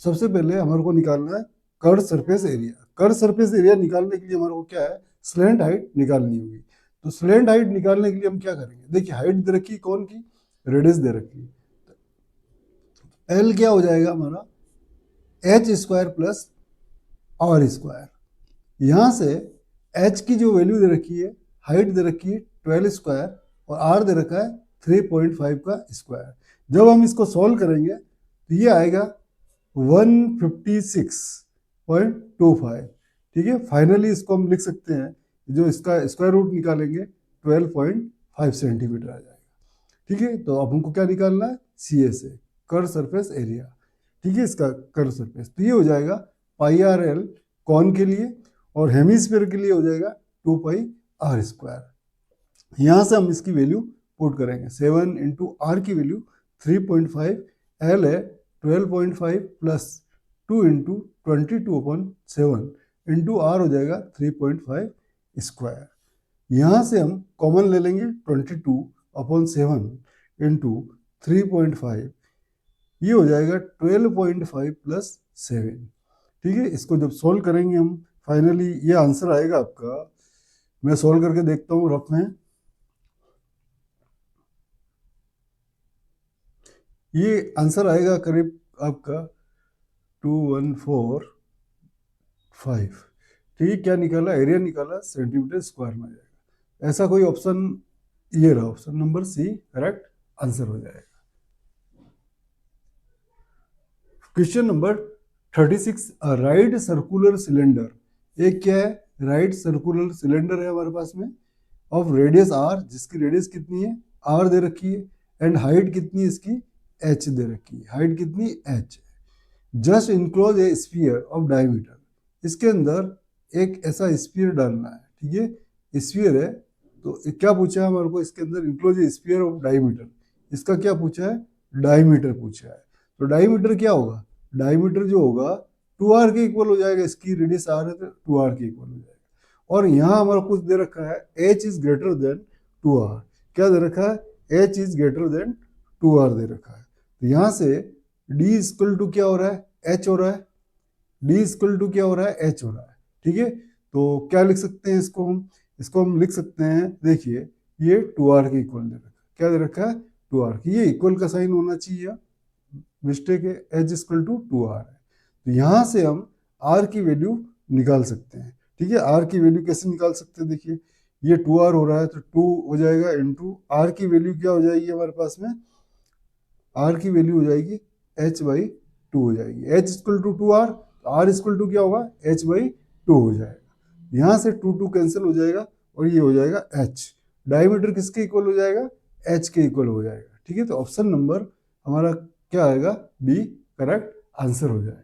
सबसे पहले हमारे को निकालना है curve surface area. Curve surface area निकालने के लिए हमारे को क्या है, स्लैंट हाइट निकालनी होगी। तो स्लैंट हाइट निकालने के लिए हम क्या करेंगे, देखिए हाइट दे रखी कौन की, रेडियस दे रखी, एल क्या हो जाएगा हमारा h square plus r square. यहाँ से एच की जो वैल्यू दे रखी है, हाइट दे रखी है 12 स्क्वायर और आर दे रखा है 3.5 का स्क्वायर। जब हम इसको सॉल्व करेंगे तो ये आएगा 156.25। ठीक है, फाइनली इसको हम लिख सकते हैं, जो इसका स्क्वायर रूट निकालेंगे 12.5 सेंटीमीटर आ जाएगा। ठीक है, तो अब हमको क्या निकालना है, C S A, curve surface area. ठीक है, इसका कर्व सरफेस तो ये हो जाएगा पाई आर एल कॉन के लिए, और हेमिस्फीयर के लिए हो जाएगा 2 पाई आर स्क्वायर। यहाँ से हम इसकी वैल्यू पुट करेंगे, 7 इंटू आर की वैल्यू 3.5, एल है 12.5 प्लस 2 इंटू 22/7 इंटू आर हो जाएगा 3.5 स्क्वायर। यहाँ से हम कॉमन ले लेंगे 22/7 इंटू 3.5, ये हो जाएगा 12.5 प्लस 7। ठीक है, इसको जब सॉल्व करेंगे हम फाइनली ये आंसर आएगा आपका, मैं सॉल्व करके देखता हूँ रफ में। ये आंसर आएगा करीब आपका 2145। ठीक है, क्या निकाला, एरिया निकाला सेंटीमीटर स्क्वायर में आ जाएगा। ऐसा कोई ऑप्शन, ये रहा option number C correct answer हो जाएगा। Question number 36, right circular cylinder, एक क्या है, राइट सर्कुलर सिलेंडर है हमारे पास में, ऑफ रेडियस आर, जिसकी रेडियस कितनी है आर दे रखी है, एंड हाइट कितनी है इसकी एच दे रखी है, हाइट कितनी H. Just enclose A sphere of diameter, इसके अंदर एक ऐसा स्फीयर डालना है। ठीक है, स्फीयर है तो क्या पूछा है हमारे को, इसके अंदर enclose A sphere of diameter, इसका क्या पूछा है, डायमीटर पूछा है। तो डायमीटर क्या होगा, डायमीटर जो होगा 2r के इक्वल हो जाएगा, इसकी रेडियस आर है तो 2r के इक्वल हो जाएगा। और यहाँ हमारा कुछ दे रखा है h is greater than 2r, क्या दे रखा है, h is greater than 2r दे रखा है। तो यहाँ से d इक्वल टू क्या हो रहा है, h हो रहा है, d इक्वल टू क्या हो रहा है, h हो रहा है। ठीक है, तो क्या लिख सकते हैं इसको हम, इसको हम लिख सकते हैं, देखिए ये 2r के इक्वल दे रखा है, क्या दे रखा है 2r की, ये इक्वल का साइन होना चाहिए, मिस्टेक है, h इक्वल टू 2r है। तो यहाँ से हम r की वैल्यू निकाल सकते हैं। ठीक है, r की वैल्यू कैसे निकाल सकते हैं, देखिए ये 2r हो रहा है तो 2 हो जाएगा इंटू r की वैल्यू क्या हो जाएगी हमारे पास में, r की वैल्यू हो जाएगी h/2 हो जाएगी, h equal to 2r, r equal to क्या होगा h/2 हो जाएगा। यहाँ से 2 कैंसिल हो जाएगा और ये हो जाएगा h, डायमीटर किसके इक्वल हो जाएगा, h के इक्वल हो जाएगा। ठीक है, तो ऑप्शन नंबर हमारा क्या आएगा, बी करेक्ट आंसर हो जाएगा।